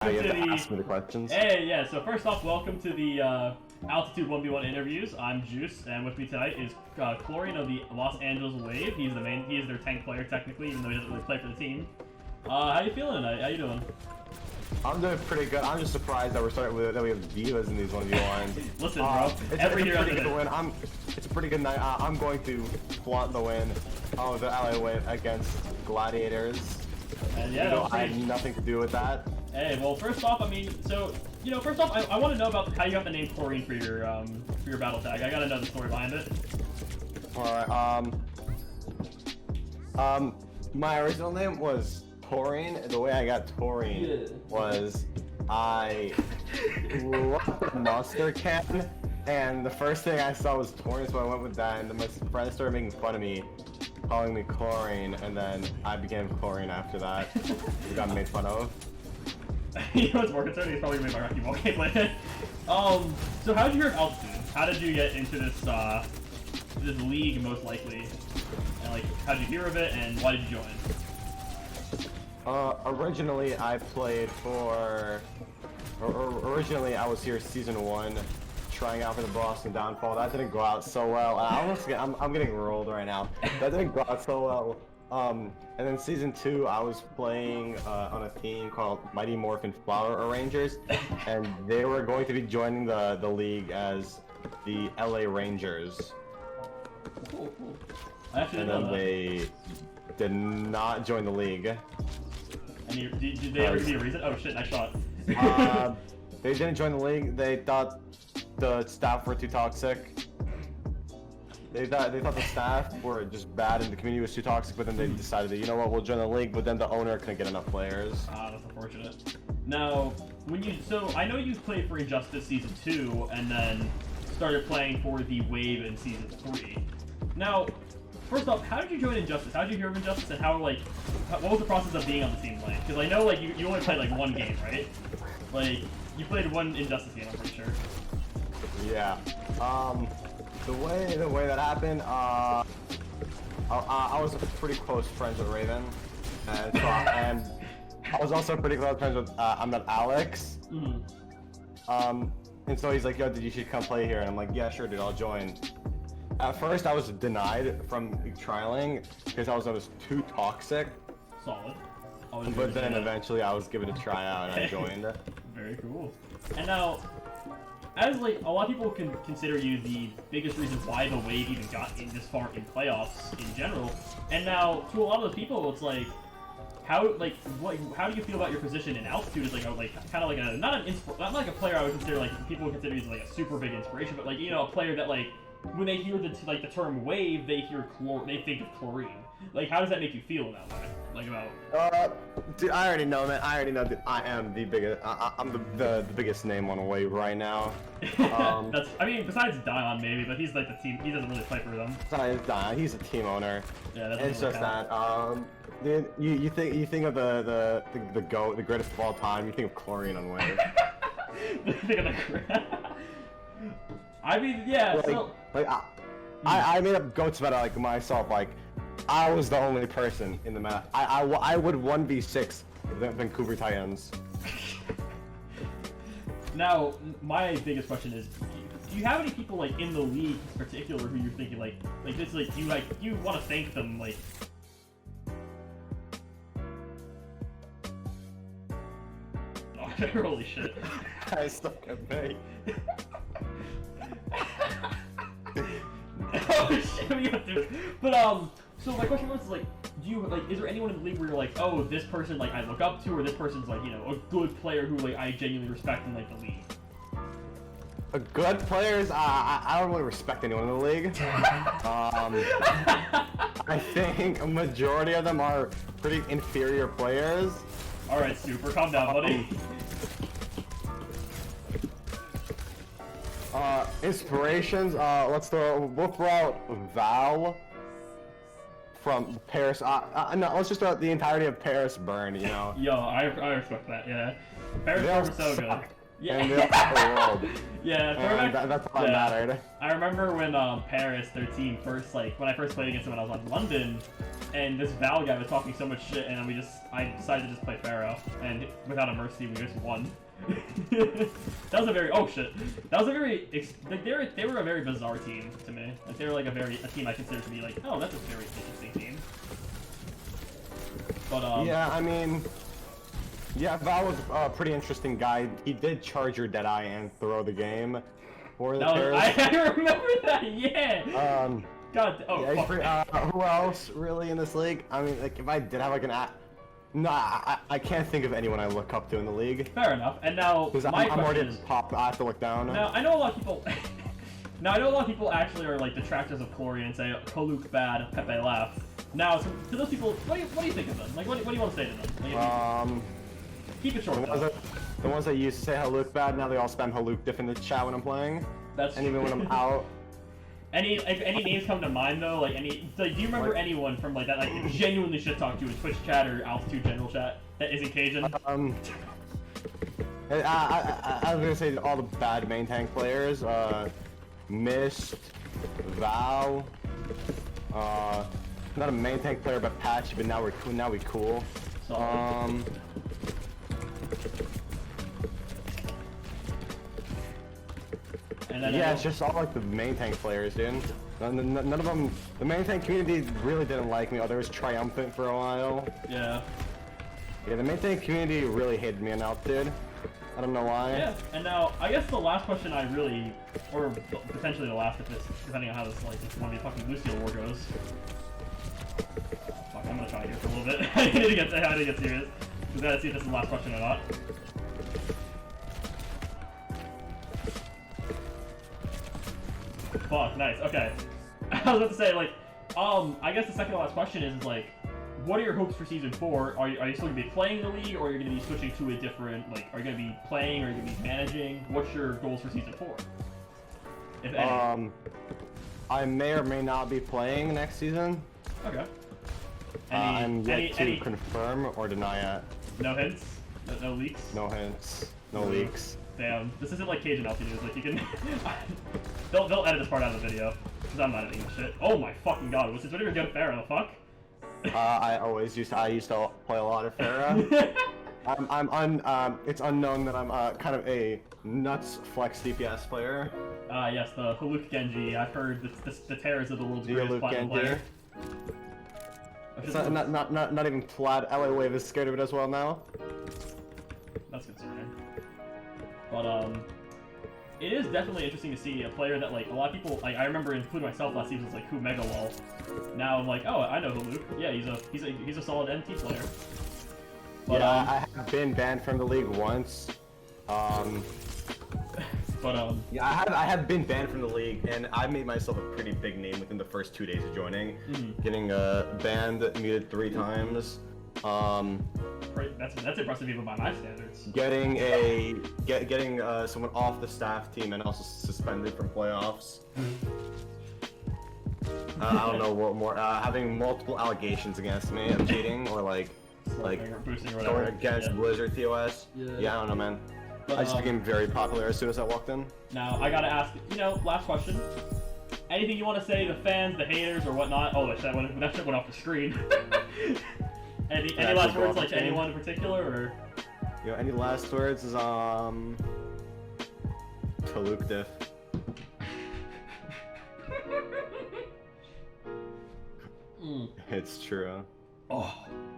You have to ask me the questions. Hey, yeah, so first off, welcome to the Altitude 1v1 interviews. I'm Juice, and with me tonight is Chlorine of the Los Angeles Wave. He is their tank player, technically, even though he doesn't really play for the team. How you feeling tonight? How you doing? I'm doing pretty good. I'm just surprised that that we have divas in these 1v1s. Listen, bro, it's a pretty good win. It's a pretty good night. I'm going to flaunt the win of the LA Wave against Gladiators. And yeah, I had nothing to do with that. Hey, well, first off, I mean, so, you know, first off, I want to know about how you got the name Chlorine for your battle tag. I gotta know the story behind it. Alright, my original name was Chlorine. The way I got Chlorine was I blew up a monster can, and the first thing I saw was Chlorine, so I went with that, and then my friends started making fun of me, calling me Chlorine, and then I became Chlorine after that. We got made fun of. You know what's more concerning? He's probably made my Rocky Ball gameplay. So how did you hear of Altitude? How did you get into this league, most likely? And like, how did you hear of it, and why did you join? Originally I played for... Originally I was here season 1, trying out for the Boston Downfall. That didn't go out so well. I'm getting rolled right now. That didn't go out so well. And then season 2, I was playing on a team called Mighty Morphin Flower Arrangers, and they were going to be joining the league as the LA Rangers. Cool. I actually and didn't then know that. They did not join the league. And did they ever give you a reason? Oh shit, nice shot. They didn't join the league. They thought the staff were too toxic. They thought the staff were just bad and the community was too toxic, but then they decided that, you know what, we'll join the league, but then the owner couldn't get enough players. Ah, that's unfortunate. Now, so I know you played for Injustice Season 2, and then started playing for the Wave in Season 3. Now, first off, how did you join Injustice? How did you hear of Injustice, and what was the process of being on the team like? Because I know, like, you only played, like, one game, right? Like, you played one Injustice game, I'm pretty sure. Yeah. The way that happened, I was pretty close friends with Raven, and I was also pretty close friends with I'm not Alex. And so he's like, yo, dude, you should come play here, and I'm like, yeah, sure, dude, I'll join. At first, I was denied from trialing because I was too toxic. Solid. But then eventually, I was given a tryout and I joined. Very cool. And now, as like a lot of people can consider you the biggest reason why the Wave even got in this far in playoffs in general, and now to a lot of the people, it's like, how do you feel about your position in Altitude? Is kind of like a not like a player I would consider, like, people would consider you like a super big inspiration, but like, you know, a player that, like, when they hear the term Wave, they think of Chlorine. Like, how does that make you feel about that? Like, about... Dude, I already know, man. I already know that I am the biggest. I'm the biggest name on Wave right now. I mean, besides Dion maybe, but he's like the team. He doesn't really play for them. Besides Dion, he's a team owner. Yeah, that's it's just that. Dude, you think of the GOAT, the greatest of all time. You think of Chlorine on Wave. I mean, yeah. I made up GOATs about like myself. Like, I was the only person in the map. I would 1v6 the Vancouver Titans. Now, my biggest question is, do you have any people like in the league in particular who you're thinking like this, you want to thank them, like? Oh, holy shit! I suck at me. Oh shit, we got to. But so my question was like, is there anyone in the league where you're like, oh, this person like I look up to, or this person's like, you know, a good player who like I genuinely respect in like the league? A good players, I don't really respect anyone in the league. I think a majority of them are pretty inferior players. All right, Super, calm down, buddy. Inspirations, we'll throw out Val from Paris. No, let's just throw out the entirety of Paris Burn, you know? Yo, I respect that, yeah. Paris Burn was so good. Yeah. And they all the world. Yeah, that's all that mattered. I remember when Paris, their team, first, like, when I first played against them when I was on London, and this Val guy was talking so much shit, and I decided to just play Pharaoh, and without a mercy, we just won. That was a very That was a very like they were a very bizarre team to me. Like they were like a team I consider to be like, oh, that's a very interesting team. But yeah, I mean, yeah, Val was a pretty interesting guy. He did charge your Deadeye and throw the game for the Terrorists. I remember that. Yeah. God. Oh. Yeah, Fuck. who else really in this league? I mean, like if I did have like an no, I can't think of anyone I look up to in the league. Fair enough. And now my I'm already question is, pop. I have to look down. now I know a lot of people. Now I know a lot of people actually are like detractors of Chlorine and say Haluk bad, Pepe laugh. Now to those people, what do you think of them? Like what do you want to say to them? Like, keep it short. The ones that used to say Haluk bad, now they all spam Haluk diff in the chat when I'm playing. And even when I'm out. If any names come to mind though, like do you remember anyone from like that like genuinely shit talk you in Twitch chat or Altitude general chat that isn't Cajun? I was gonna say all the bad main tank players. Mist, Val, not a main tank player but Patchy, but now we cool. And then yeah, it's just all like the main tank players, dude. None of them. The main tank community really didn't like me. Oh, there was Triumphant for a while. Yeah. Yeah, the main tank community really hated me on Altitude. I don't know why. Yeah, and now I guess the last question or potentially the last, depending on how this like this one of the fucking Lucio war goes. Fuck, I'm gonna try here for a little bit. I need to get serious. We gotta see if this is the last question or not. Fuck, nice. Okay. I was about to say like, I guess the second to last question is like, what are your hopes for season 4? Are you still gonna be playing the league, or are you gonna be switching to a different like? Are you gonna be playing, or are you gonna be managing? What's your goals for season 4? If any. I may or may not be playing next season. Okay. I'm yet to confirm or deny it. No hints? No leaks? No hints. No leaks. Damn, this isn't like Cajun Altitude. Like you can, they'll edit this part out of the video because I'm not editing this shit. Oh my fucking god, was this video good Pharaoh? The fuck? I used to play a lot of Pharaoh. It's unknown that I'm kind of a nuts flex DPS player. Yes, the Haluk Genji. I've heard the terrors of the world's greatest platinum player. It's not even Plaid. LA Wave is scared of it as well now. That's concerning. But it is definitely interesting to see a player that like a lot of people like. I remember, including myself last season, was like who Mega Wall. Now I'm like, oh, I know Haluk. Yeah, he's a solid MT player. But, yeah, I have been banned from the league once. Yeah, I have been banned from the league, and I made myself a pretty big name within the first 2 days of joining. Getting banned, muted 3 times. That's impressive even by my standards. Getting someone off the staff team and also suspended from playoffs. I don't know what more. Having multiple allegations against me of cheating or like boosting or going against Blizzard TOS. Yeah, I don't know, man. But, I just became very popular as soon as I walked in. Now I gotta ask, last question. Anything you want to say to the fans, the haters, or whatnot? Oh, that shit went off the screen. Any last words, like to anyone in particular, or? Any last words is to Luke Diff. It's true. Oh,